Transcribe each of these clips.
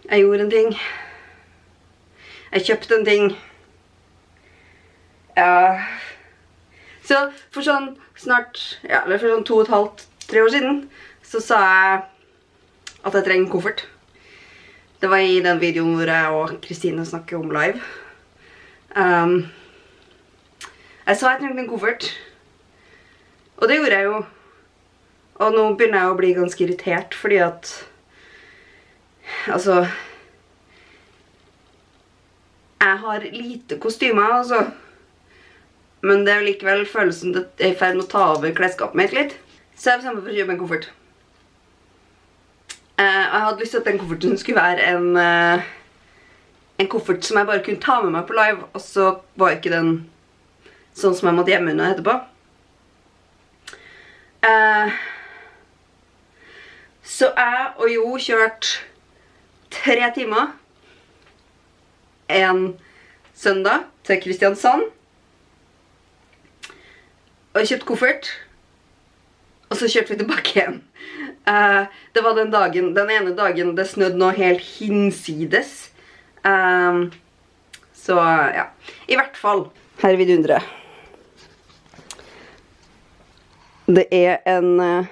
Jeg gjorde en ting. Jeg kjøpte en ting. Ja. Så for sånn snart, ja, eller for sånn 2,5–3 år siden, så sa jeg at jeg trenger en koffert. Det var i den videoen hvor jeg og Kristine snakker om live. Jeg sa jeg trengte en koffert. Og det gjorde jeg jo. Og nå begynner jeg å bli ganske irritert, fordi at altså jeg har lite kostymer, altså. Men det er likevel følelsen det er i ferd med å ta over klesskapet mitt litt. Så jeg bestemte for å kjøpe en koffert. Jeg hadde lyst til at den kofferten skulle være en koffert som jeg bare kunne ta med meg på live, og så var ikke den sånn som jeg måtte hjemme under etterpå. Så jeg og Jo kjørte 3 timer en søndag til Kristiansand og kjøpte koffert, og så kjørte vi tilbake igjen. Det var den ene dagen det snødde noe helt hinsides. Så ja, i hvert fall. Her er vidunderet. Det er en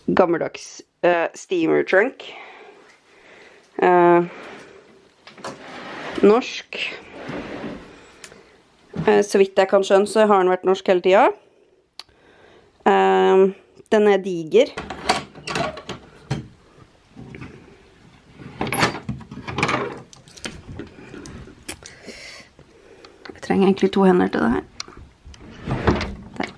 gammeldags steamer trunk. Norsk. Så vidt jeg kan skjønne, så har den vært norsk hele tiden. Den er diger. Jeg trenger egentlig 2 hender til det her. Der.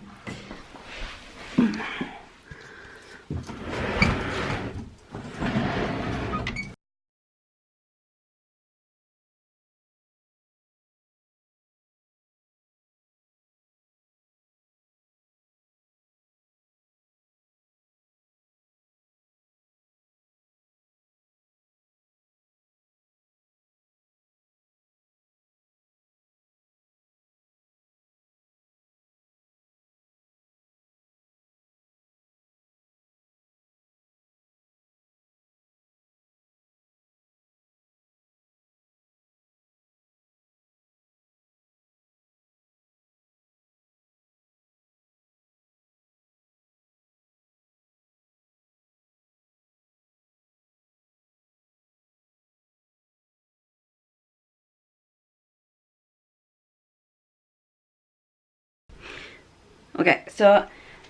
Ok, så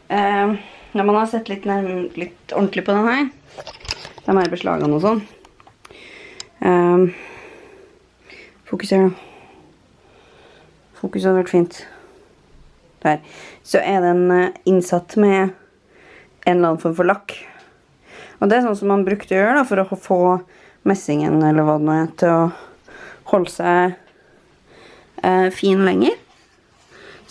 når man har sett litt ordentlig på den her, de her beslagene og sånn, fokuser da. Fokus hadde vært fint. Der. Så er den innsatt med en eller annen form for lakk. Og det er sånn som man brukte å gjøre da, for å få messingen, eller hva det nå er, til å holde seg fin lenger.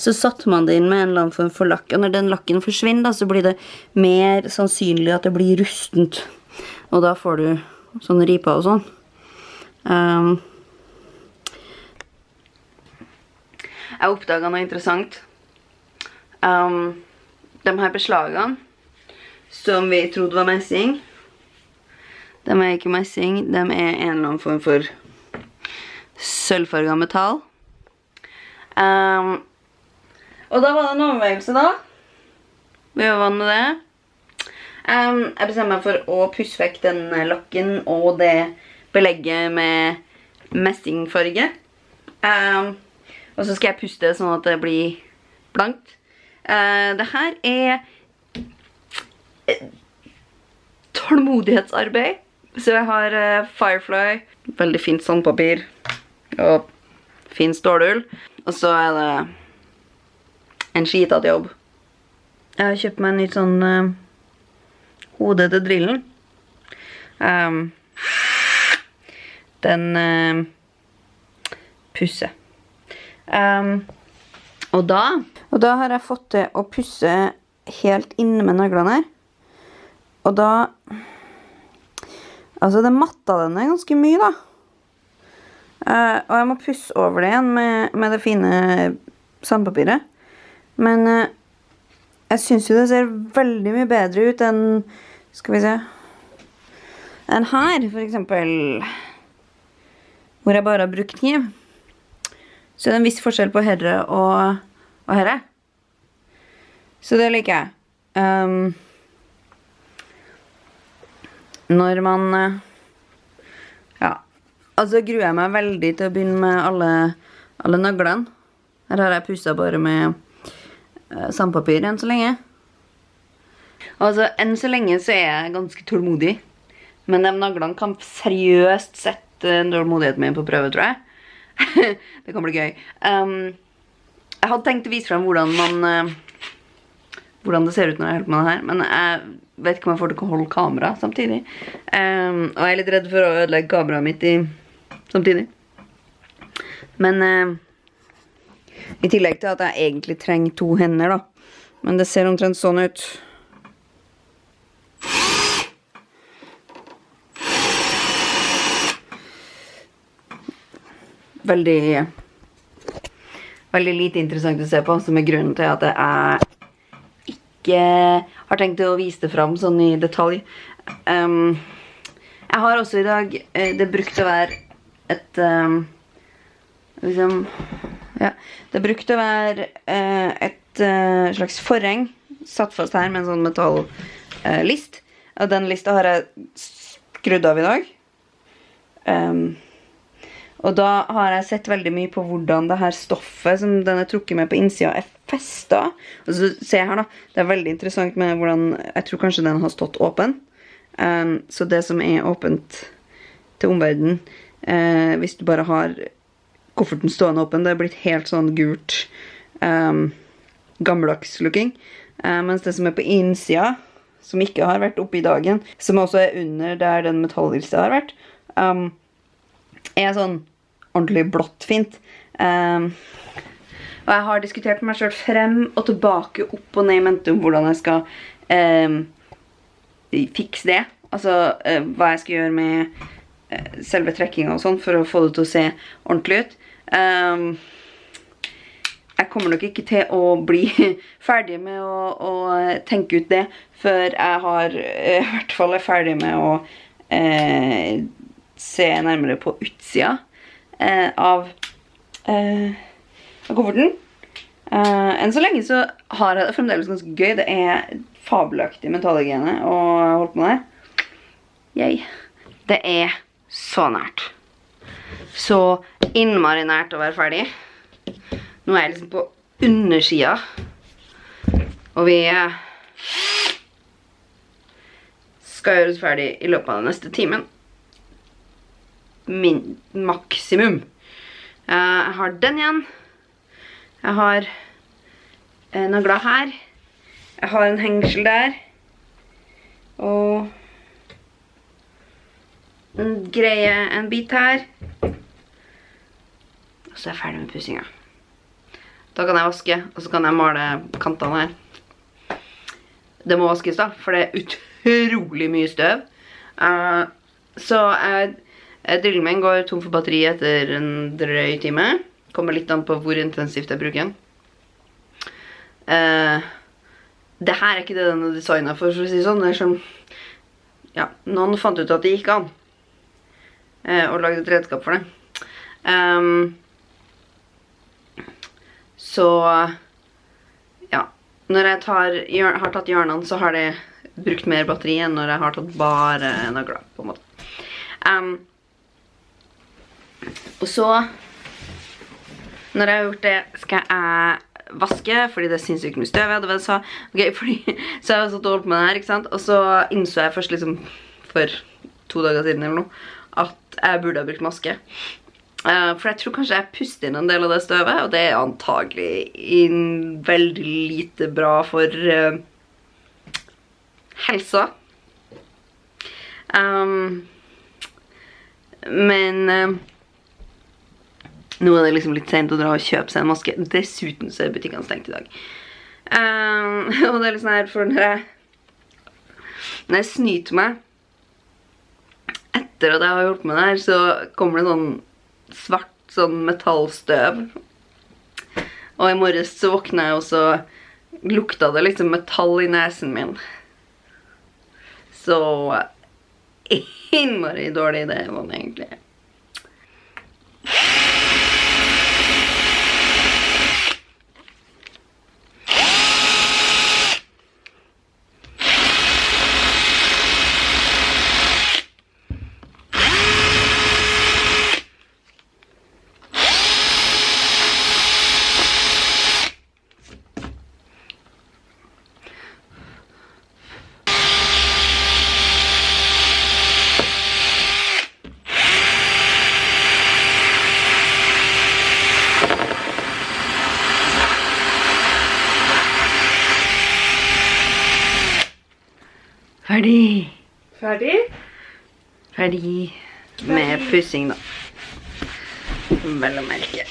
Så satte man det inn med en eller annen form for lakk. Og når den lakken forsvinner, da, så blir det mer sannsynlig at det blir rustent. Og da får du sånne riper og sånn. Jeg oppdaget noe interessant. De her beslagene, som vi trodde var messing, de er ikke messing, de er en eller annen form for sølvfarget metall. Og da var det en overveielse da. Vi var vant med det. Jeg bestemmer meg for å pusse vekk den lakken og det belegget med messingfarge. Og så skal jeg pusse det sånn at det blir blankt. Det her er tålmodighetsarbeid. Så jeg har Firefly, veldig fint sandpapir og fin stålull. Og så er det en skitatt jobb. Jeg har kjøpt meg en nytt sånn hode til drillen. Den pusser. Og da har jeg fått til å pusse helt inne med naglene her. Og da altså det matta denne ganske mye da. Og jeg må pusse over det igjen med det fine sandpapiret. Men jeg synes jo det ser veldig mye bedre ut enn, skal vi se, enn her, for eksempel, hvor jeg bare har brukt kniv. Så det en viss forskjell på herre og herre. Så det liker jeg. Når man, ja, altså gruer jeg meg veldig til å begynne med alle naglene. Her har jeg pusset bare med sandpapir enn så lenge. Altså, enn så lenge så er jeg ganske tålmodig. Men de naglene kan seriøst sette tålmodigheten min på prøve, tror jeg. Det kan bli gøy. Jeg hadde tenkt å vise frem hvordan det ser ut når jeg holder på med det her. Men jeg vet ikke om jeg får til å holde kamera samtidig. Og jeg er litt redd for å ødelegge kameraet mitt samtidig. Men i tillegg til at jeg egentlig trenger 2 hender da. Men det ser omtrent sånn ut. Veldig lite interessant å se på, som er grunnen til at jeg ikke har tenkt å vise det frem sånn i detalj. Jeg har også i dag, det brukte å være det brukte å være et slags forheng satt fast her med en sånn metalllist. Og den lista har jeg skrudd av i dag. Og da har jeg sett veldig mye på hvordan det her stoffet som den er trukket med på innsida er festet. Og så ser jeg her da, det er veldig interessant med hvordan, jeg tror kanskje den har stått åpen. Så det som er åpent til omverdenen, hvis du bare har kofferten stående åpen, det er blitt helt sånn gult, gammeldags looking. Mens det som er på innsida, som ikke har vært oppe i dagen, som også er under der den metallilsta har vært, er sånn ordentlig blått fint. Og jeg har diskutert med meg selv frem og tilbake, opp og ned i mente om hvordan jeg skal fikse det. Altså hva jeg skal gjøre med selve trekkingen og sånn, for å få det til å se ordentlig ut. Jeg kommer nok ikke til å bli ferdig med å tenke ut det, før jeg har i hvert fall er ferdig med å se nærmere på utsida av kofferten. Enn så lenge så har jeg det fremdeles ganske gøy. Det er fabelaktig metallhygiene å holde på med det. Yay. Det er så nært. Så innmari nært å være ferdig. Nå er jeg liksom på undersida. Og vi skal gjøre oss ferdig i løpet av den neste timen. Maksimum. Jeg har den igjen. Jeg har nagler her. Jeg har en hengsel der. Og en bit her. Og så er jeg ferdig med pussinga. Da kan jeg vaske, og så kan jeg male kantene her. Det må vaskes da, for det er utrolig mye støv. Så drillen min går tom for batteri etter en drøy time. Kommer litt an på hvor intensivt jeg bruker den. Det her er ikke det den er designet for å si sånn. Det er sånn, ja, noen fant ut at det gikk an. Og lagde et redskap for det. Så, ja, når jeg har tatt hjørnene, så har det brukt mer batteri enn når jeg har tatt bare nagler, på en måte. Og så, når jeg har gjort det, skal jeg vaske, fordi det er sinnssykt mye støv, det var det jeg sa. Okay, så har jeg satt og holdt med det her, ikke sant? Og så innså jeg først liksom, for 2 dager siden eller noe, at jeg burde ha brukt maske. For jeg tror kanskje jeg puster inn en del av det støvet, og det er antagelig veldig lite bra for helsa. Men nå er det liksom litt sent å dra og kjøpe seg en maske. Dessuten så er butikkene stengt i dag. Og det er litt sånn her, for når jeg snyter meg etter at jeg har gjort med det her, så kommer det sånn svart sånn metallstøv. Og i morges så våkna jeg, og så lukta det liksom metall i nesen min. Så innmari dårlig idé var det egentlig. Ferdig med pussing da. Vel å merke.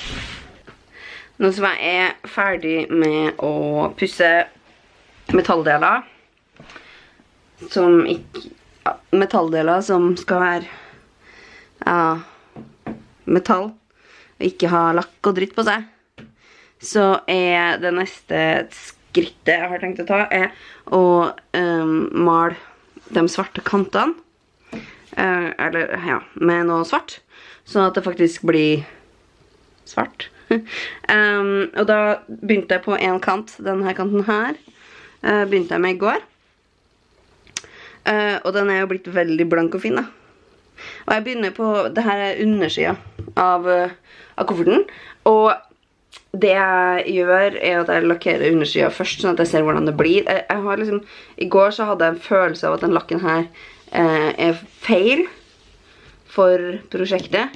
Nå som jeg er ferdig med å pusse metalldeler, metalldeler som skal være metall, og ikke ha lakk og dritt på seg, så er det neste skrittet jeg har tenkt å ta er å male de svarte kantene, med noe svart, sånn at det faktisk blir svart. Og da begynte jeg på en kant, denne kanten her, begynte jeg med i går. Og den er jo blitt veldig blank og fin da. Og jeg begynner på, det her er undersiden av kofferten, og det jeg gjør er at jeg lakkerer undersiden først, sånn at jeg ser hvordan det blir. Jeg har liksom, i går så hadde jeg en følelse av at den lakken her er feil for prosjektet.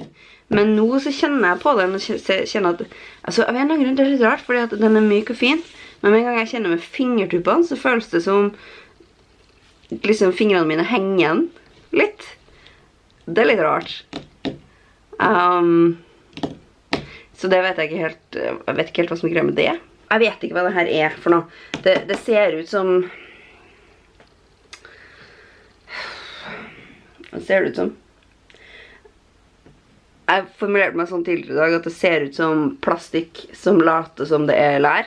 Men nå så kjenner jeg på den og kjenner at, altså av en eller annen grunn det er litt rart, fordi at den er myk og fin. Men med en gang jeg kjenner med fingertuppene, så føles det som liksom fingrene mine henger igjen litt. Det er litt rart. Så det vet jeg ikke helt, jeg vet ikke helt hva som er greia med det. Jeg vet ikke hva det her er for noe. Det ser ut som... Hva ser det ut som? Jeg formulerte meg sånn tidligere i dag at det ser ut som plastikk som later som det er lær.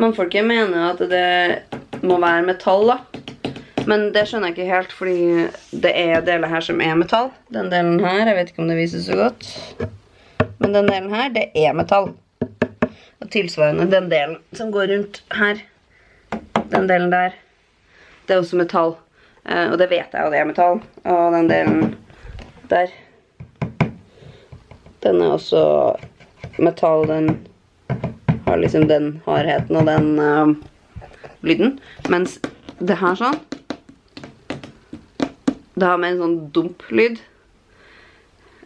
Mannfolket mener at det må være metall da. Men det skjønner jeg ikke helt, fordi det er deler her som er metall. Den delen her, jeg vet ikke om det vises så godt. Men den delen her, det er metall. Og tilsvarende den delen som går rundt her, den delen der, det er også metall. Og det vet jeg, og det er metall. Og den delen der, den er også metall. Den har liksom den hardheten og den lyden. Mens det her sånn, det har med en sånn dump lyd.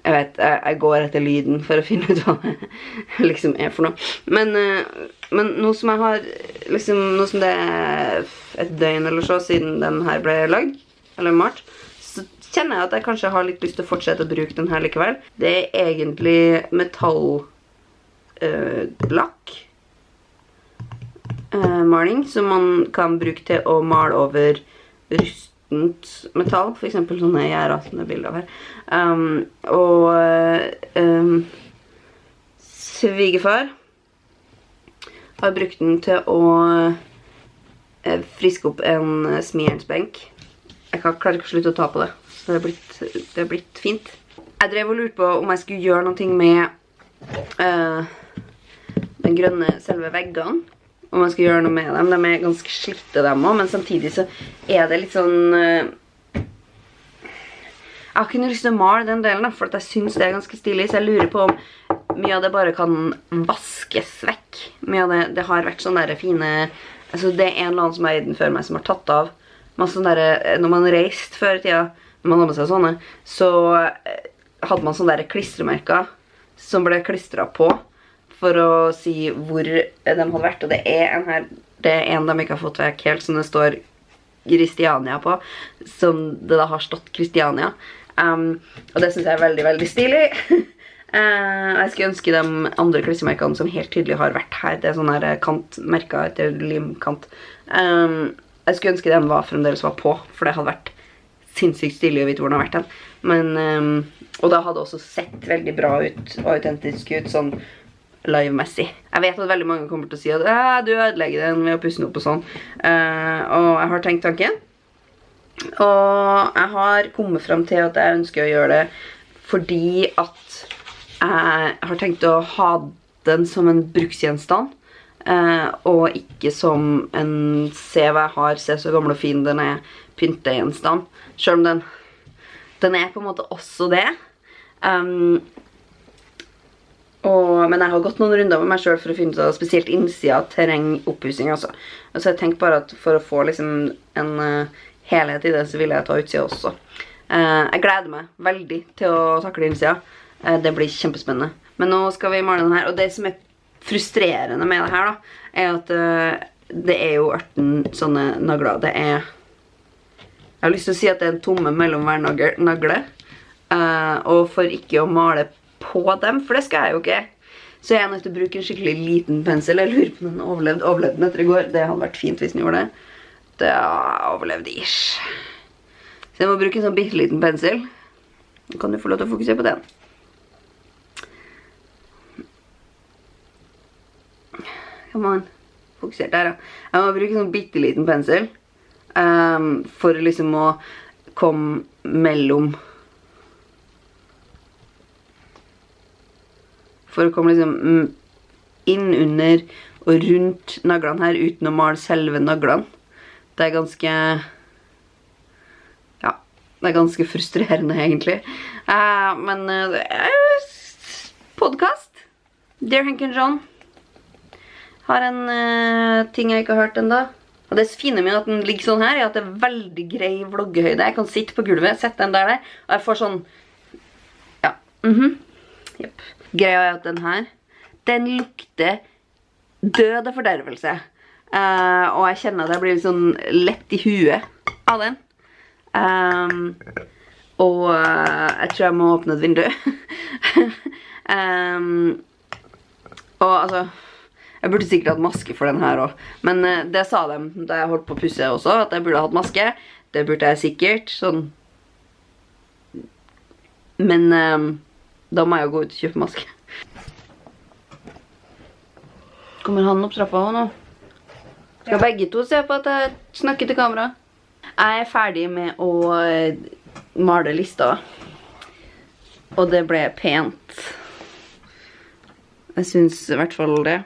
Jeg vet, jeg går etter lyden for å finne ut hva det liksom er for noe. Men nå som jeg har, liksom, nå som det er et døgn eller så siden den her ble lagd, eller malt, så kjenner jeg at jeg kanskje har litt lyst til å fortsette å bruke den her likevel. Det er egentlig metall lakk maling som man kan bruke til å male over rustent metall, for eksempel sånne gjæratende bilder av her. Svigerfar har brukt den til å friske opp en smijernsbenk. Jeg klarer ikke å slutte å ta på det, så det er blitt fint. Jeg drev og lurte på om jeg skulle gjøre noe med den grønne selve veggene, om man skal gjøre noe med dem. De er ganske slitte dem også, men samtidig så er det litt sånn... Jeg har ikke lyst til å male den delen, for jeg synes det er ganske stilig, så jeg lurer på om mye av det bare kan vaskes vekk. Mye av det har vært sånne der fine... Altså det er en eller annen som er i den før meg som har tatt av masse sånne der... Når man reiste før i tida, når man hadde med seg sånne, så hadde man sånne der klistremerker som ble klistret på, for å si hvor de hadde vært, og det er en de ikke har fått vekk helt, som det står Kristiania på, som det da har stått Kristiania. Og det synes jeg er veldig, veldig stilig. Jeg skulle ønske de andre klistremerkene som helt tydelig har vært her, det er sånne her kantmerker etter limkant. Jeg skulle ønske de fremdeles var på, for det hadde vært sinnssykt stilig å vite hvor den har vært den. Men, og da hadde det også sett veldig bra ut, og autentisk ut, sånn live-messig. Jeg vet at veldig mange kommer til å si at du ødelegger den ved å pusse den opp og sånn. Og jeg har tenkt tanken. Og jeg har kommet frem til at jeg ønsker å gjøre det fordi at jeg har tenkt å ha den som en bruksgjenstand, og ikke som en se hva jeg har, se så gammel og fin den er, pyntegjenstand. Selv om den er på en måte også det. Men jeg har gått noen runder med meg selv for å finne ut av spesielt innsida, terreng, oppussing altså. Så jeg tenkte bare at for å få liksom en helhet i det, så vil jeg ta utsida også. Jeg gleder meg veldig til å takle innsida. Det blir kjempespennende. Men nå skal vi male den her, og det som er frustrerende med det her da, er at det er jo 18 sånne nagler. Jeg har lyst til å si at det er en tomme mellom hver nagle, og for ikke å male på dem, for det skal jeg jo ikke. Så jeg er nødt til å bruke en skikkelig liten pensel. Jeg lurer på om den overlevde den etter i går. Det hadde vært fint hvis den gjorde det. Det overlevde ish. Så jeg må bruke en sånn bitteliten pensel. Nå kan du få lov til å fokusere på den. Come on. Fokuser der, ja. Jeg må bruke en sånn bitteliten pensel for liksom å komme mellom liksom inn under og rundt naglene her uten å male selve naglene. Det er ganske ja, det er ganske frustrerende egentlig. Men det er podcast. Dear Hank and John har en ting jeg ikke har hørt enda. Og det fine med at den ligger sånn her er at det er veldig grei vloggehøyde. Jeg kan sitte på gulvet, sette den der, og jeg får sånn ja, Jepp. Greia er at den her, den lukter død og fordervelse. Og jeg kjenner at jeg blir litt sånn lett i huet av den. Og jeg tror jeg må åpne et vindu. Og altså, jeg burde sikkert hatt maske for den her også. Men det sa de da jeg holdt på å pusse også, at jeg burde hatt maske. Det burde jeg sikkert, sånn. Men da må jeg jo gå ut og kjøpe maske. Kommer han opp trappa også nå? Skal begge to se på at jeg snakker til kamera? Jeg er ferdig med å male lista. Og det ble pent. Jeg synes i hvert fall det.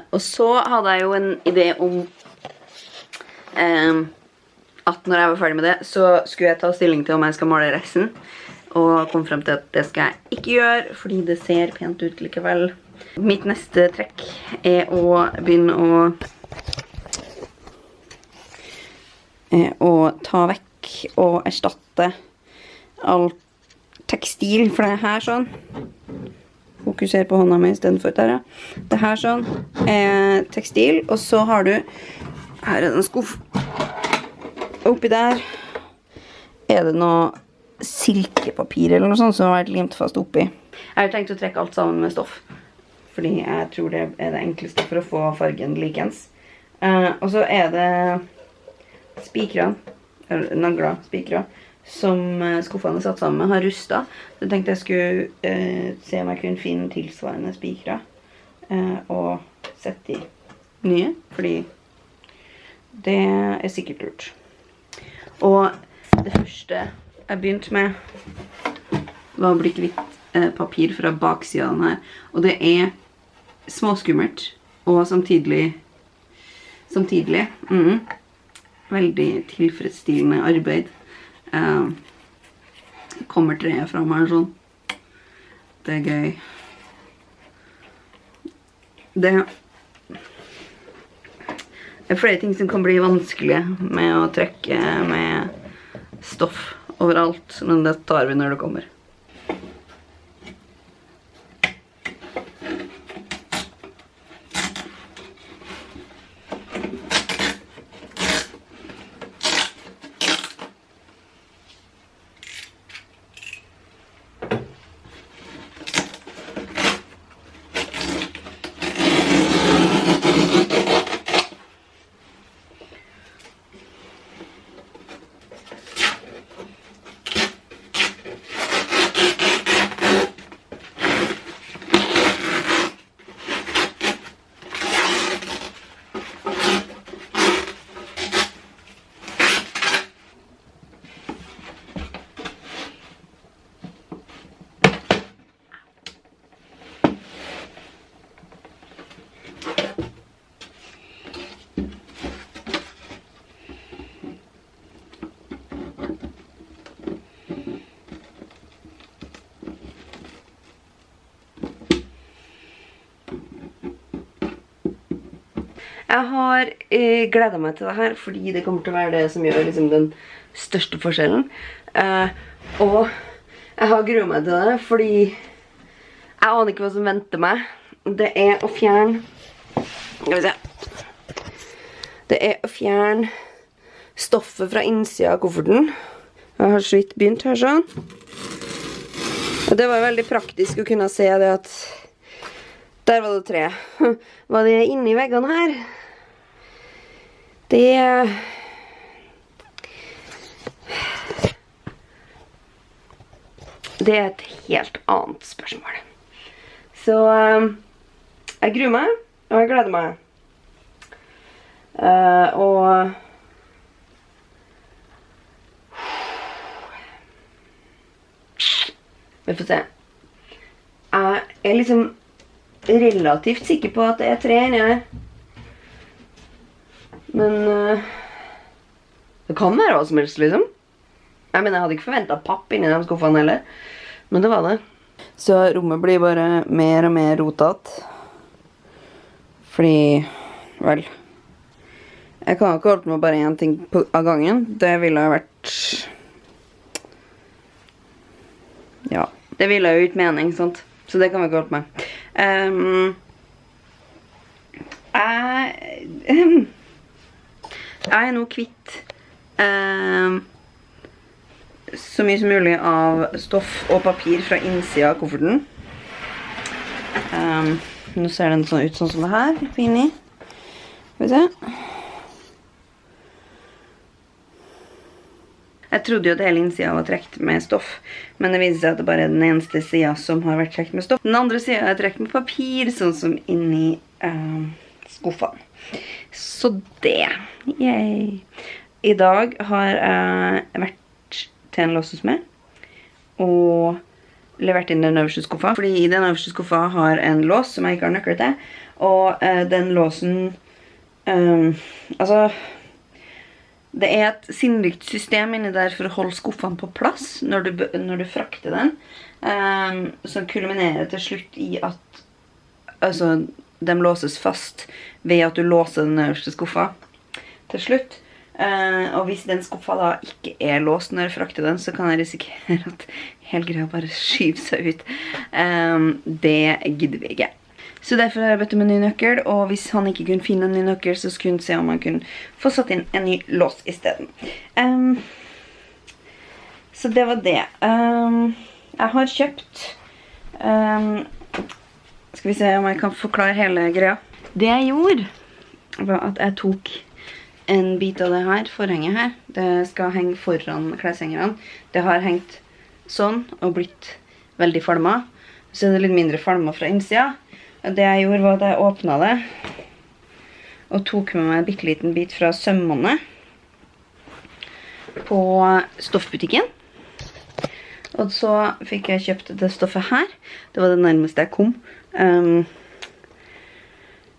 Og så hadde jeg jo en idé om at når jeg var ferdig med det, så skulle jeg ta stilling til om jeg skal male resten. Og kom frem til at det skal jeg ikke gjøre, fordi det ser pent ut likevel. Mitt neste trekk er å begynne å ta vekk og erstatte alt tekstil, for det her sånn. Fokuser på hånda mi i stedet for der, ja. Det her sånn er tekstil, og så har du, her er det en skuff. Oppi der er det noe silkepapir eller noe sånt som har vært limt fast oppi. Jeg har tenkt å trekke alt sammen med stoff, fordi jeg tror det er det enkleste for å få fargen likens. Og så er det spikrene, eller nagler, spikrer, som skuffene er satt sammen med, har rustet. Så jeg tenkte jeg skulle se om jeg kunne finne tilsvarende spikrer og sette i nye, fordi det er sikkert lurt. Og det første jeg begynte med var å bli kvitt papir fra baksiden her. Og det er småskummelt og samtidig veldig tilfredsstillende arbeid. Kommer treet fram her sånn. Det er gøy. Det er flere ting som kan bli vanskelige med å trekke med stoff overalt, men det tar vi når det kommer. Jeg har gledet meg til det her, fordi det kommer til å være det som gjør liksom, den største forskjellen. Og jeg har gruet meg til det, fordi jeg aner ikke hva som venter meg. Det å fjerne... Skal vi se. Det å fjerne stoffet fra innsiden av kofferten. Jeg har så vidt begynt her sånn. Og det var veldig praktisk å kunne se det at der var det 3. Hva det inni veggene her? Det er et helt annet spørsmål. Så jeg gruer meg, og jeg gleder meg. Og vi får se. Jeg er liksom relativt sikker på at det er 3 inni her. Men det kan være hva som helst, liksom. Jeg mener, jeg hadde ikke forventet papp inni de skuffene heller. Men det var det. Så rommet blir bare mer og mer rotet. Fordi, vel, jeg kan ikke holde med bare en ting av gangen. Det ville ha vært... Ja, det ville jo ikke mening, sant? Så det kan vi ikke holde med. Jeg er nå kvitt så mye som mulig av stoff og papir fra innsiden av kofferten. Nå ser den sånn ut sånn som det her, litt inni. Skal vi se. Jeg trodde jo at hele innsiden var trekt med stoff, men det viser seg at det bare er den eneste siden som har vært trekt med stoff. Den andre siden er trekt med papir, sånn som inni skuffene. Så det. Yay. I dag har jeg vært til en låsesmed og levert inn den øverste skuffa. Fordi i den øverste skuffa har en lås som jeg ikke har nøkkel til, og den låsen, altså... Det er et sinnrikt system inni der for å holde skuffene på plass når du frakter den, som kulminerer til slutt i at de låses fast ved at du låser den øverste skuffa til slutt. Og hvis den skuffa da ikke er låst når jeg frakter den, så kan jeg risikere at hele greia bare skyver seg ut. Det gidder vi ikke. Så derfor har jeg bedt om en ny nøkkel, og hvis han ikke kunne finne en ny nøkkel, så skulle han se om han kunne få satt inn en ny lås i stedet. Så det var det. Jeg har kjøpt... skal vi se om jeg kan forklare hele greia. Det jeg gjorde, var at jeg tok en bit av det her, forhenget her. Det skal henge foran kleshengerne. Det har hengt sånn og blitt veldig falmet. Så er det litt mindre falmet fra innsiden. Det jeg gjorde var at jeg åpnet det og tok med meg en bitteliten bit fra sømmene på stoffbutikken. Og så fikk jeg kjøpt det stoffet her. Det var det nærmeste jeg kom.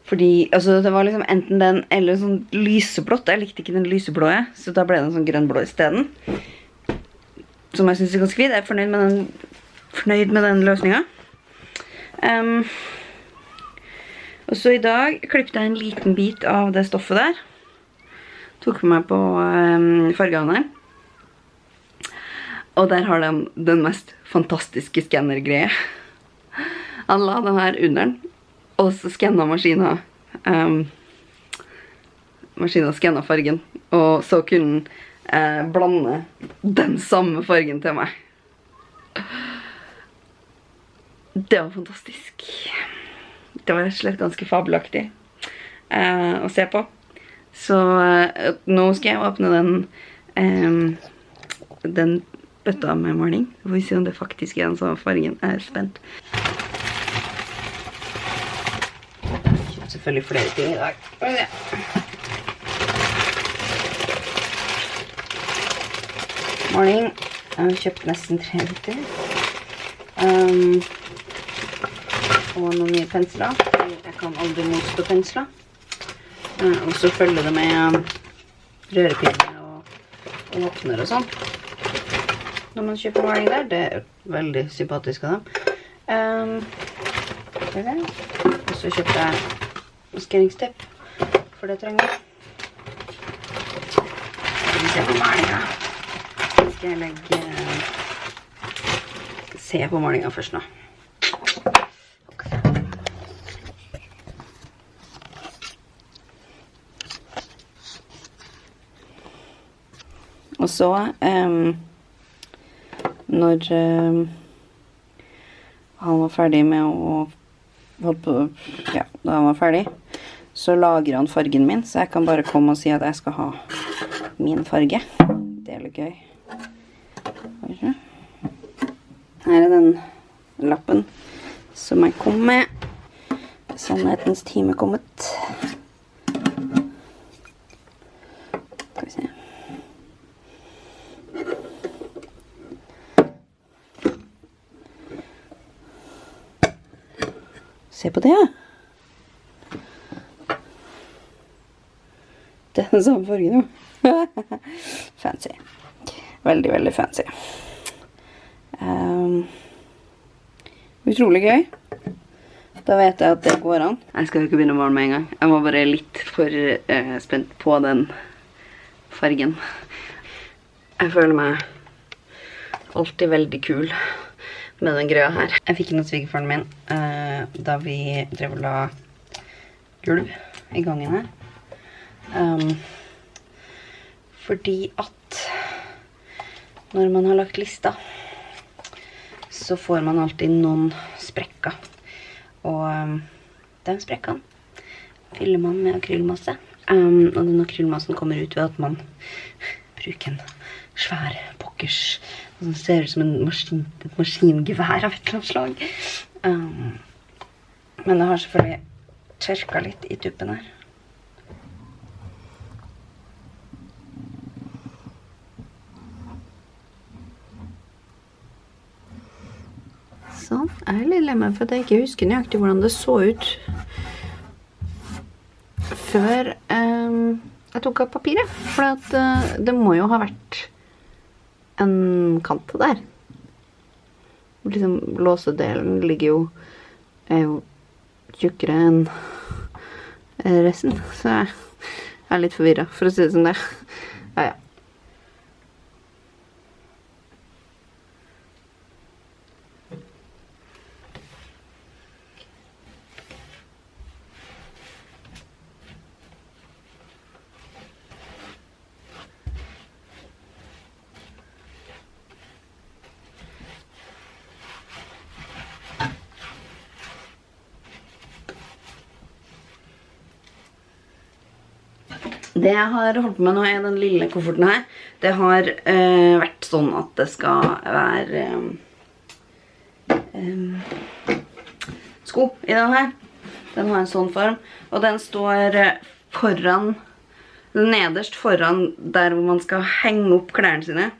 Fordi, altså det var liksom enten den eller sånn lyseblått. Jeg likte ikke den lyseblåe, så da ble det en sånn grønnblå i stedet. Som jeg synes er ganske fint. Jeg er fornøyd med den løsningen. Og så i dag klippte jeg en liten bit av det stoffet der. Tok med meg på fargehandelen. Og der har de den mest fantastiske skannergreie. Han la den her under den, og så skannet maskinen. Maskinen skannet fargen, og så kunne den blande den samme fargen til meg. Det var fantastisk. Det var rett og slett ganske fabelaktig å se på. Så nå skal jeg åpne den bøtta med maling. Så får vi se om det faktisk er den samme fargen. Jeg er spent. Jeg har kjøpt selvfølgelig flere ting i dag. Maling. Jeg har kjøpt nesten 3 liter. Og noen nye pensler. Jeg kan aldri motstå pensler. Og så følger det med rørepinner og åpner og sånn. Når man kjøper maling der, det er veldig sympatisk av dem. Og så kjøpte jeg maskeringstepp. for det trenger jeg. Skal vi se på malingen. Skal jeg legge... Se på malingen først nå. Og så, når han var ferdig med å ja, da han var ferdig, så lager han fargen min, så jeg kan bare komme og si at jeg skal ha min farge. Det er litt gøy. Her er den lappen som jeg kom med. Sannhetens time kommet. Skal vi se. Se på det, ja. Det er den samme fargen, jo. Fancy. Veldig, veldig fancy. Utrolig gøy. Da vet jeg at det går an. Jeg skal jo ikke begynne å male med en gang. Jeg var bare litt for spent på den fargen. Jeg føler meg alltid veldig kul med den grøya her. Jeg fikk den av svigerfaren min da vi drev og la gulv i gangen her. Fordi at når man har lagt lista, så får man alltid noen sprekker. Og den sprekken fyller man med akrylmasse. Og den akrylmassen kommer ut ved at man bruker en svær pokkers, som ser ut som et maskingevær av et eller annet slag. Men det har selvfølgelig tørket litt i tuppen her. Sånn, jeg er litt lei meg for at jeg ikke husker nøyaktig hvordan det så ut før jeg tok av papiret. For at, det må jo ha vært en kant der. Liksom, låsedelen ligger jo, er jo tjukkere enn resten. Så jeg er litt forvirret, for å si det som det. Ja, ja. Det jeg har holdt på med nå er den lille kofferten her. Det har vært sånn at det skal være sko i den her. Den har en sånn form, og den står foran, nederst foran der hvor man skal henge opp klærne sine.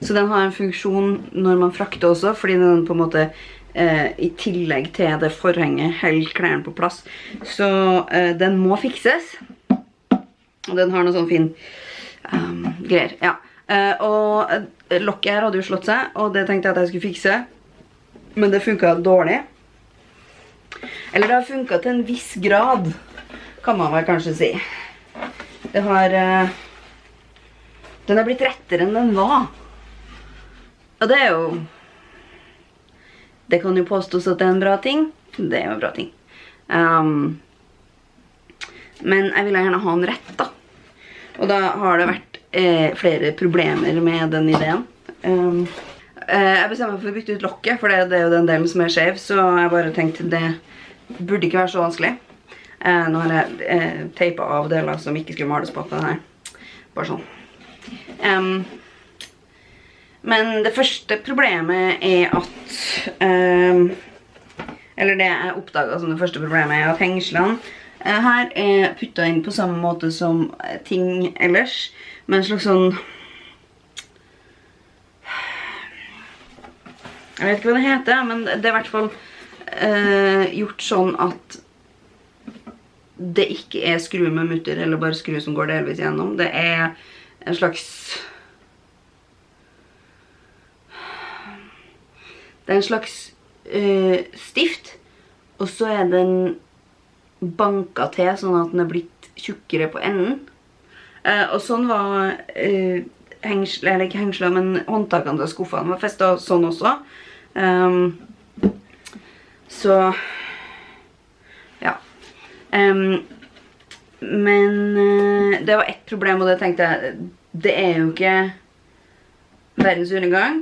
Så den har en funksjon når man frakter også, fordi den på en måte i tillegg til det forhenget holder klærne på plass. Så den må fikses. Og den har noe sånn fin greier, ja. Og lokket her hadde jo slått seg, og det tenkte jeg at jeg skulle fikse. Men det funket dårlig. Eller det har funket til en viss grad, kan man vel kanskje si. Det har... den har blitt rettere enn den var. Og det er jo... Det kan jo påstås at det er en bra ting. Det er jo en bra ting. Men jeg vil gjerne ha den rett, da. Og da har det vært flere problemer med den ideen. Jeg bestemmer meg for å bytte ut lokket, for det er jo den delen som er skjev, så jeg bare tenkte det burde ikke være så vanskelig. Nå har jeg teipet av deler som ikke skulle males på den her. Bare sånn. Men det første problemet er at... eller det jeg oppdaget som det første problemet er at hengslene her er puttet inn på samme måte som ting ellers, med en slags sånn... Jeg vet ikke hva det heter, men det er i hvert fall gjort sånn at det ikke er skru med mutter, eller bare skru som går delvis gjennom. Det er en slags... Det er en slags stift, og så er den banket til sånn at den blitt tjukkere på enden. Og sånn var eller ikke hengsler, men håndtakene til skuffene var festet sånn også. Så, ja. Men det var ett problem, og det tenkte jeg, det jo ikke verdens undergang.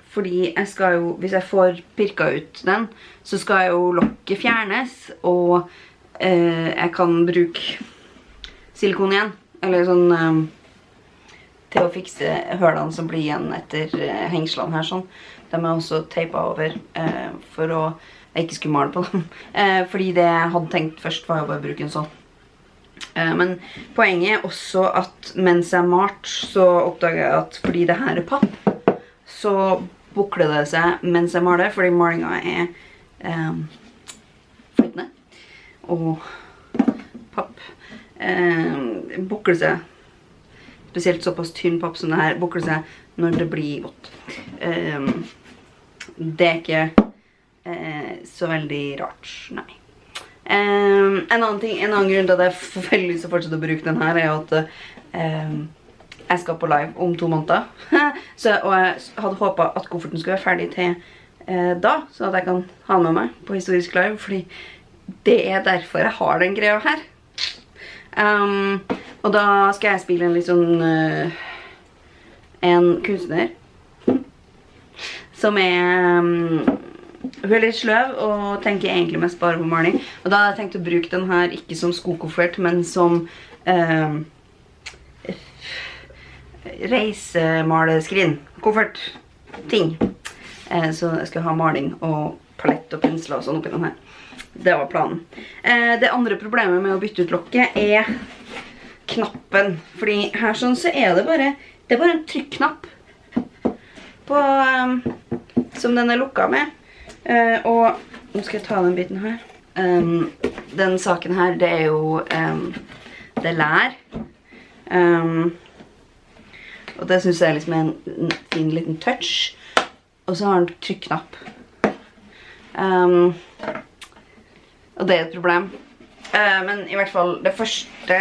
Fordi jeg skal jo, hvis jeg får pirket ut den, så skal jo lokket fjernes, og jeg kan bruke silikon igjen. Eller sånn til å fikse hølene som blir igjen etter hengslene her sånn. De også teipet over for å jeg ikke skulle male på dem. Fordi det jeg hadde tenkt først var jo bare å bruke en sånn. Men poenget også at mens jeg malte så oppdaget jeg at fordi det her papp, så bukler det seg mens jeg maler, fordi malingen flytende. Og papp bukler seg, spesielt såpass tynn papp som det her, bukler seg når det blir vått. Det ikke så veldig rart, nei. En annen grunn til at jeg får veldig lyst til å fortsette å bruke den her at jeg skal på live om 2 måneder. Og jeg hadde håpet at kofferten skulle være ferdig til da, så at jeg kan ha med meg på Historisk Live, fordi det derfor jeg har den greia her. Og da skal jeg spille en litt sånn en kunstner som hun litt sløv og tenker egentlig mest bare på maling. Og da hadde jeg tenkt å bruke den her ikke som skokoffert, men som reisemaleskrin, koffert, ting. Så jeg skal ha maling og palett og pensler og sånn oppi den her. Det var planen. Det andre problemet med å bytte ut lokket knappen. Fordi her sånn så det bare en trykknapp på, som den lukket med. Og nå skal jeg ta den biten her. Den saken her, det jo det lær. Og det synes jeg liksom en fin liten touch. Og så har den trykknapp. Og det et problem. Men i hvert fall det første,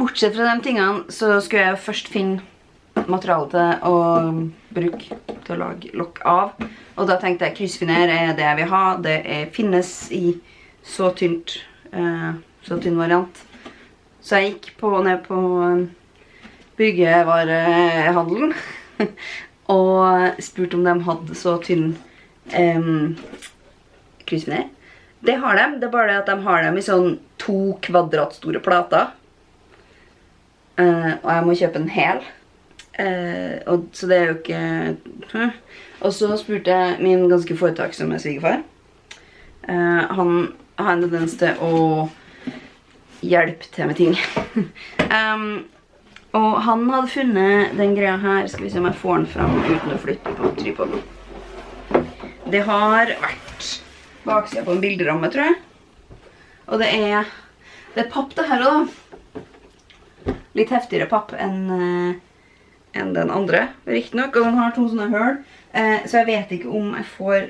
bortsett fra de tingene, så skulle jeg jo først finne materiale til å bruke til å lage lokk av. Og da tenkte jeg kryssfiner det jeg vil ha. Det finnes i så tynn variant. Så jeg gikk ned på byggevarehandelen og spurte om de hadde så tynn kryssfiner. Det har de, det bare det at de har dem i sånn 2 kvadratstore plater. Og jeg må kjøpe en hel. Så det jo ikke... Og så spurte jeg min ganske foretaksomme svigerfar. Han har en tendens til å hjelpe til med ting. Og han hadde funnet den greia her. Skal vi se om jeg får den fram uten å flytte på trypoden. Det har vært baksida på en bilderamme, tror jeg. Og det papp det her også. Litt heftigere papp enn den andre, riktig nok. Og den har 2 sånne høl. Så jeg vet ikke om jeg får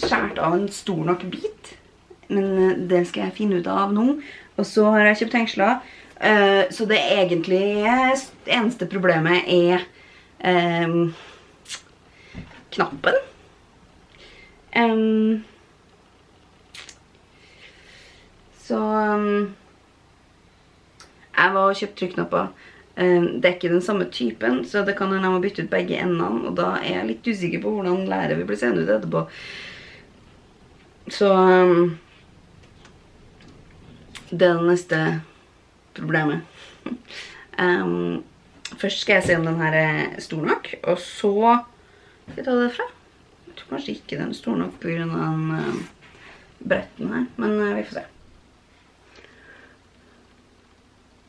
skjært av en stor nok bit. Men det skal jeg finne ut av nå. Og så har jeg kjøpt hengsler. Så det egentlig eneste problemet knappen. Så jeg var og kjøpt trykknapper. Det ikke den samme typen, så det kan hende jeg må bytte ut begge endene, og da jeg litt usikker på hvordan læret vil bli seende ut etterpå. Så det det neste problemet. Først skal jeg se om den her stor nok, og så skal jeg ta det fra. Jeg tror kanskje ikke den stor nok på grunn av den bretten her, men vi får se.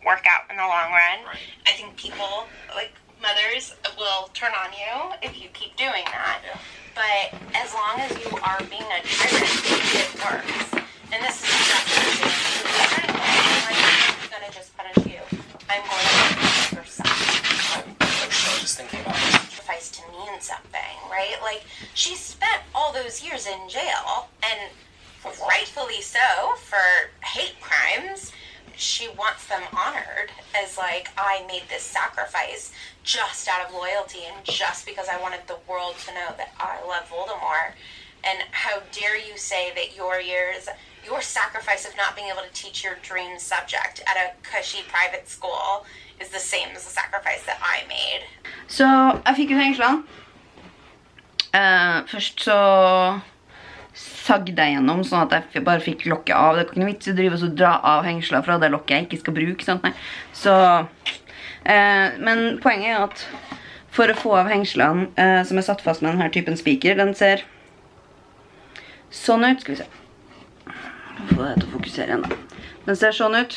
Work out in the long run. Right. I think people, like mothers, will turn on you if you keep doing that. Yeah. But as long as you are being a tyrant, it works. And this is exactly I'm gonna just punish you. I'm going to punish yourself. I'm just thinking about it. Sacrifice to mean something, right? Like, she spent all those years in jail, and rightfully so, for hate crimes. She wants them honored as like, I made this sacrifice just out of loyalty and just because I wanted the world to know that I love Voldemort. And how dare you say that your sacrifice of not being able to teach your dream subject at a cushy private school is the same as the sacrifice that I made. Så jeg fikk ut hengslene. Først så sagde jeg gjennom sånn at jeg bare fikk lokket av. Det er ikke noe vits å drive og dra av hengsler fra det lokket jeg ikke skal bruke, sant? Nei. Så, men poenget er at for å få av hengslene som er satt fast med denne typen speaker, den ser sånn ut. Skal vi se. Få det til å fokusere igjen da. Den ser sånn ut.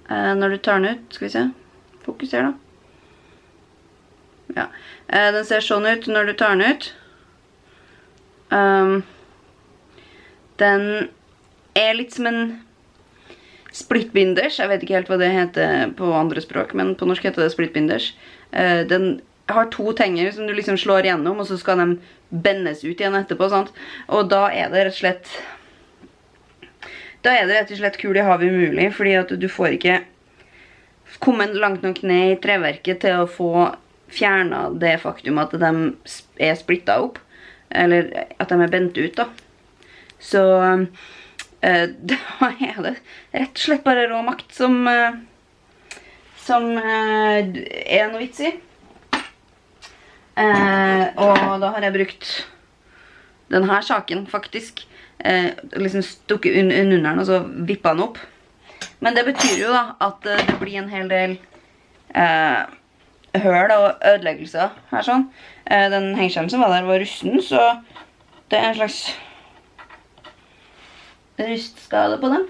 Når du tar den ut, skal vi se. Fokuser da. Ja. Den ser sånn ut når du tar den ut. Den er litt som en splittbinders. Jeg vet ikke helt hva det heter på andre språk, men på norsk heter det splittbinders. Den har to tenger som du liksom slår gjennom, og så skal de bendes ut igjen etterpå, sant? Og da er det rett og slett kul i havet umulig, fordi at du får ikke kommet langt nok ned i treverket til å få fjernet det faktum at de er splittet opp, eller at de er bent ut da. Så da er det rett og slett bare rå makt som er noe vits i. Og da har jeg brukt denne saken faktisk, liksom stukket under den og så vippet den opp. Men det betyr jo da at det blir en hel del høl og ødeleggelser her sånn. Den hengskjellen som var der var rusten, så det er en slags rustskade på den.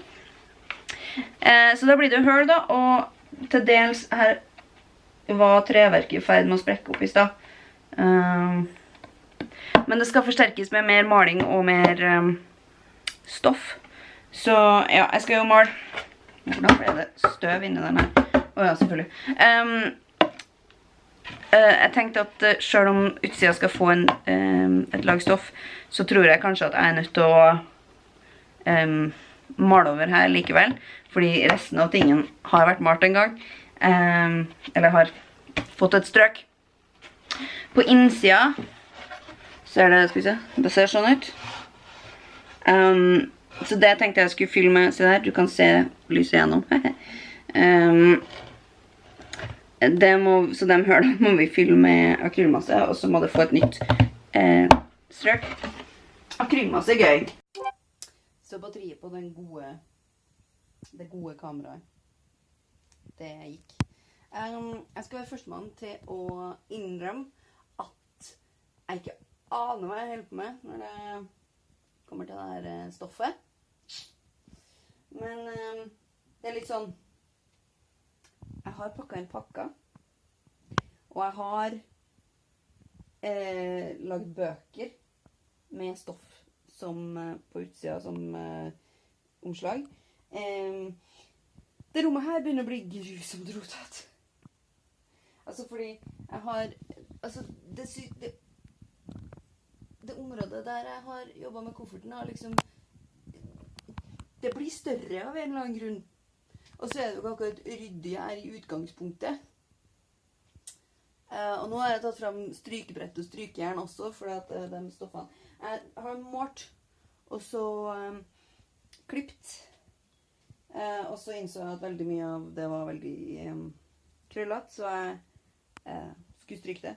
Så da blir det høl da, og til dels her var treverket i ferd med å sprekke opp i sted. Men det skal forsterkes med mer maling og mer stoff. Så ja, jeg skal jo male. Hvordan ble det støv inni den her? Åja, selvfølgelig. Jeg tenkte at selv om utsida skal få et lag stoff, så tror jeg kanskje at jeg er nødt til å male over her likevel, fordi resten av tingen har vært malt en gang, eller har fått et strøk. På innsida så er det, skal vi se, det ser sånn ut. Så det tenkte jeg skulle fylle med, se der, du kan se lyset gjennom. Så de hølene må vi fylle med akrylmasse, og så må det få et nytt strøk. Akrylmasse er gøy. Så batteriet på det gode kameraet, det gikk. Jeg skal være førstemann til å innrømme at jeg ikke aner hva jeg holder på med når det kommer til det her stoffet. Men det er litt sånn, jeg har pakket en pakke, og jeg har lagd bøker med stoff som på utsida som omslag. Det rommet her begynner å bli grusomt rotet. Altså fordi jeg har, altså det området der jeg har jobbet med kofferten har liksom, det blir større av en eller annen grunn. Og så er det jo ikke akkurat ryddig her i utgangspunktet. Og nå har jeg tatt frem strykebrett og strykejern også, for at de stoffene jeg har målt, og så klipt. Og så innså jeg at veldig mye av det var veldig krøllet, så jeg skulle stryke det.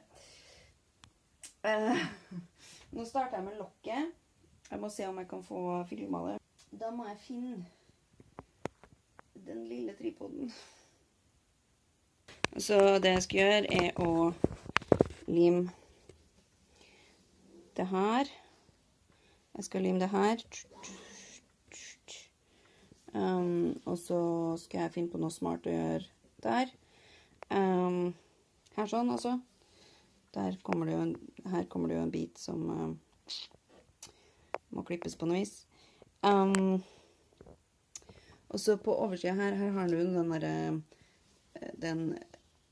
Nå starter jeg med lokket. Jeg må se om jeg kan få filmet det. Da må jeg finne den lille tripoden. Så det jeg skal gjøre er å lime det her. Jeg skal lime det her. Og så skal jeg finne på noe smart å gjøre der. Her sånn altså. Her kommer det jo en bit som må klippes på noe vis. Og så på oversiden her har du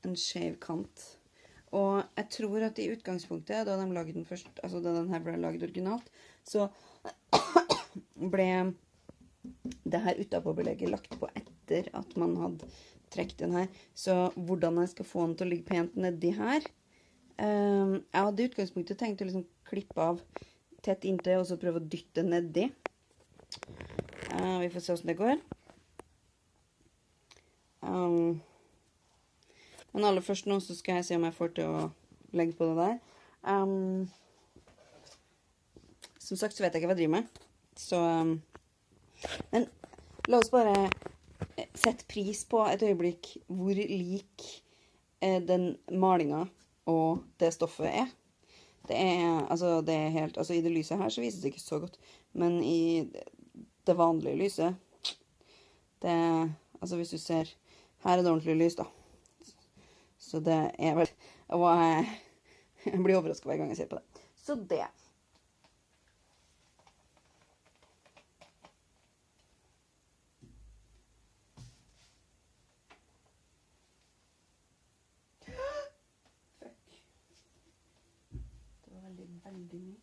en skjev kant. Og jeg tror at i utgangspunktet, da de lagde den først, altså da den her ble laget originalt, så ble det her utenpåbelegget lagt på etter at man hadde trekt den her. Så hvordan jeg skal få den til å ligge pent nedi her. Jeg hadde i utgangspunktet tenkt å liksom klippe av tett inntil, og så prøve å dytte nedi. Vi får se hvordan det går. Men aller først nå så skal jeg se om jeg får til å legge på det der. Som sagt så vet jeg ikke hva jeg driver med. Så, men la oss bare sette pris på et øyeblikk hvor lik den malingen og det stoffet er. Det er helt, altså i det lyset her så vises det ikke så godt, men i det vanlige lyset, altså hvis du ser, her er det ordentlig lys da. Så det er vel, og jeg blir overrasket hver gang jeg ser på det. Så det. Det var veldig mye.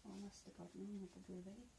Og neste parten er på gulvet litt.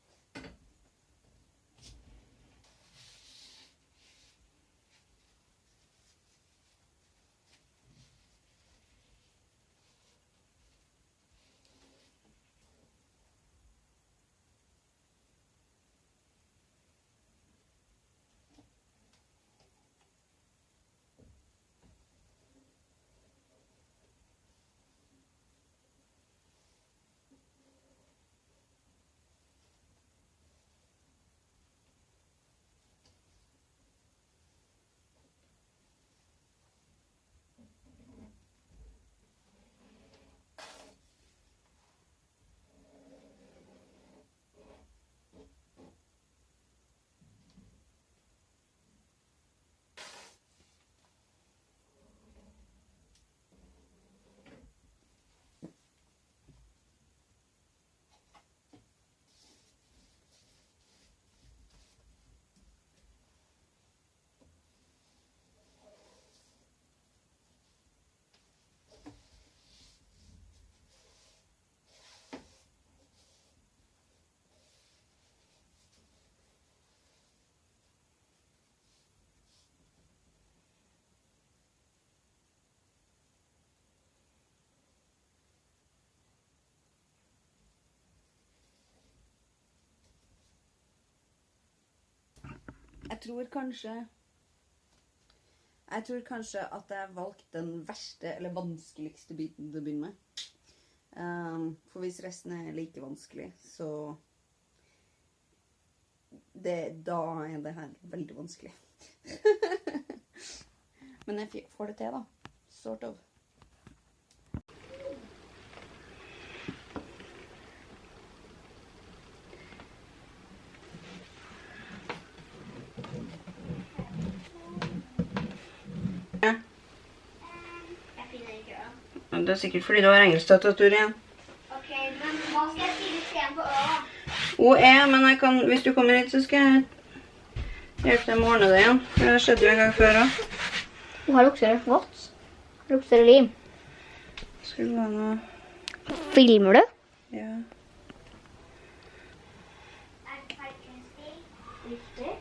Jeg tror kanskje at jeg valgte den verste eller vanskeligste biten til å begynne med. For hvis resten er like vanskelig, så da er det her veldig vanskelig. Men jeg får det til da, sort of. Det er sikkert fordi du har engelsktastatur igjen. Ok, men hva skal jeg skrive isteden på Ø? OE, men jeg kan, hvis du kommer hit så skal jeg hjelpe deg med å ordne det igjen. Det skjedde jo en gang før også. Hva lukter det? What? Lukter det lim? Skal det være noe... Filmer du? Ja. Riktig.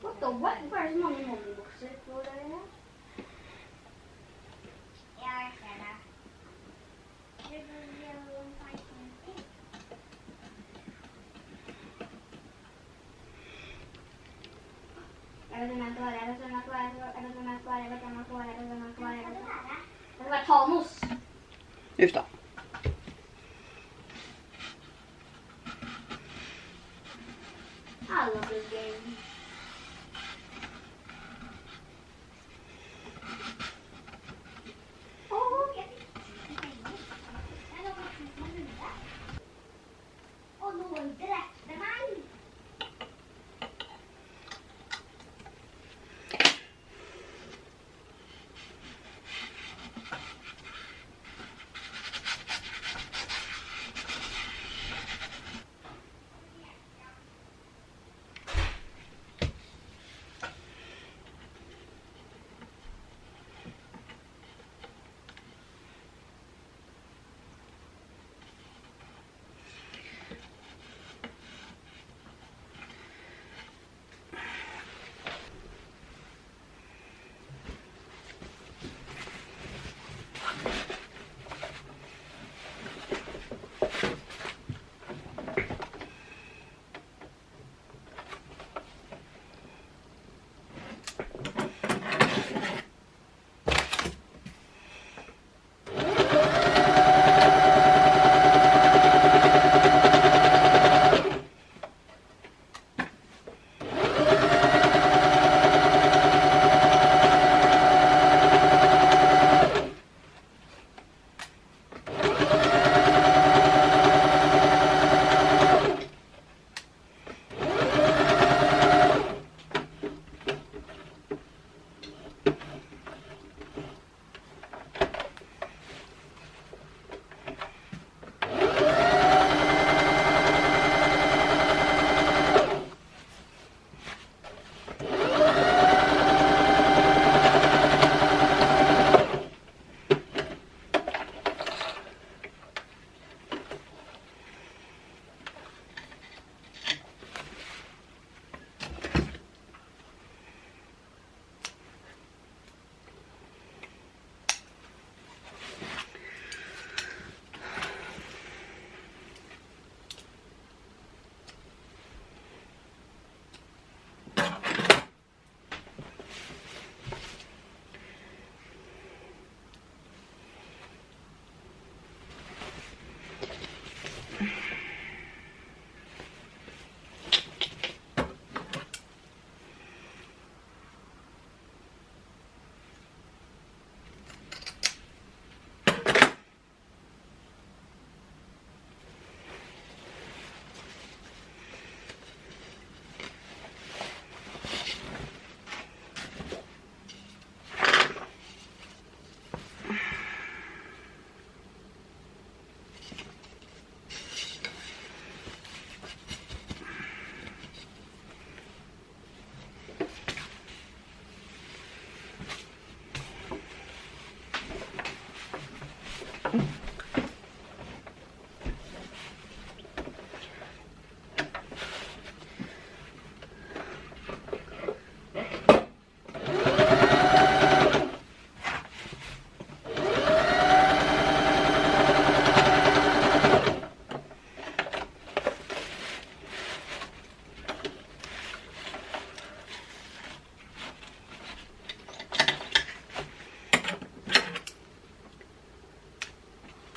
What the what? Hvorfor er det så mange mobbybokser på det? Ja, jeg ser det. Det var Thanos. Uff da. I love this game. Noen drepte meg.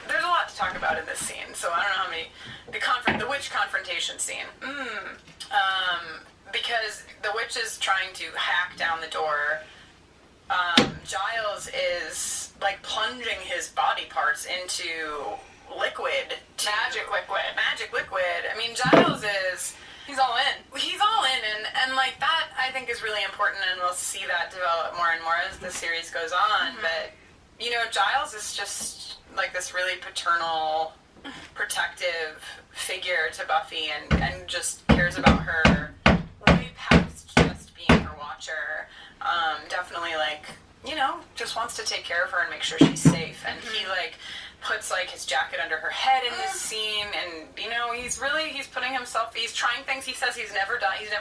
There's a lot to talk about in this scene, so I don't know how many. The witch confrontation scene. Because the witch is trying to hack down the door. Giles is like plunging his body parts into liquid. Magic liquid. Magic liquid. I mean, Giles is. He's all in. He's all in, and like that, I think is really important, and we'll see that develop more and more as the series goes on. But you know, Giles is just like this really paternal, protective figure to Buffy, and just cares about her way past just being her watcher. Definitely, like, you know, just wants to take care of her and make sure she's safe. And he like puts like his jacket under her head in this scene, and you know, he's putting himself, he's trying things. He says he's never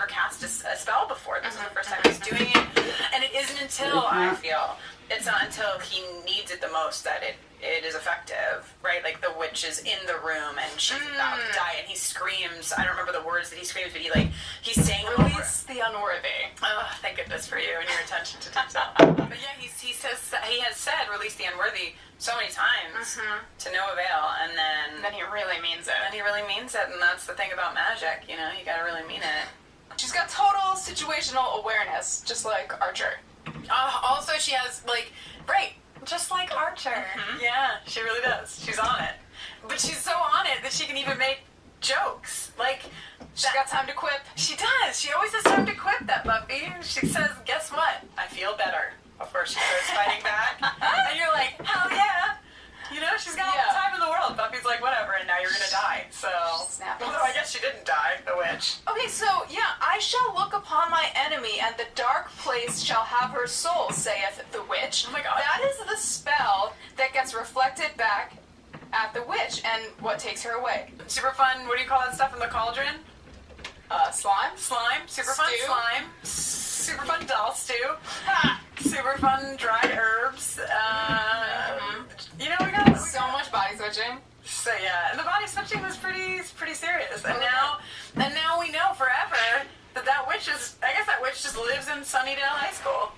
cast a spell before. This is the first time he's doing it, and it isn't until it's not until he needs it the most that it is effective, right? Like the witch is in the room and she's about to die, and he screams. I don't remember the words that he screams, but he's saying Release the unworthy. Oh, thank goodness for you and your attention to detail. But yeah, he has said release the unworthy so many times to no avail, and then He really means it. he really means it, and that's the thing about magic, you know, you gotta really mean it. She's got total situational awareness, just like Archer. Also, she has just like Archer. Yeah, she really does. She's on it, but she's so on it that she can even make jokes. Like, She's got time to quip. she does. She always has time to quip, that Buffy. She says, "Guess what? I feel better." Before she starts fighting back, and you're like, "Hell yeah!" You know, she's got all the time in the world. Buffy's like, "Whatever," and now you're gonna die. So, Snappy. although I guess she didn't die, the witch. Okay, so, yeah, I shall look upon my enemy, and the dark place shall have her soul, saith the witch. Oh my God. That is the spell that gets reflected back at the witch, and what takes her away. Super fun. What do you call that stuff in the cauldron? Slime? Slime. Super fun Stew. slime. Super fun doll stew. Ha! Super fun dried herbs. You know, we got So much body switching. So yeah, and the body switching was pretty serious. And now we know forever that witch is. I guess that witch just lives in Sunnydale High School.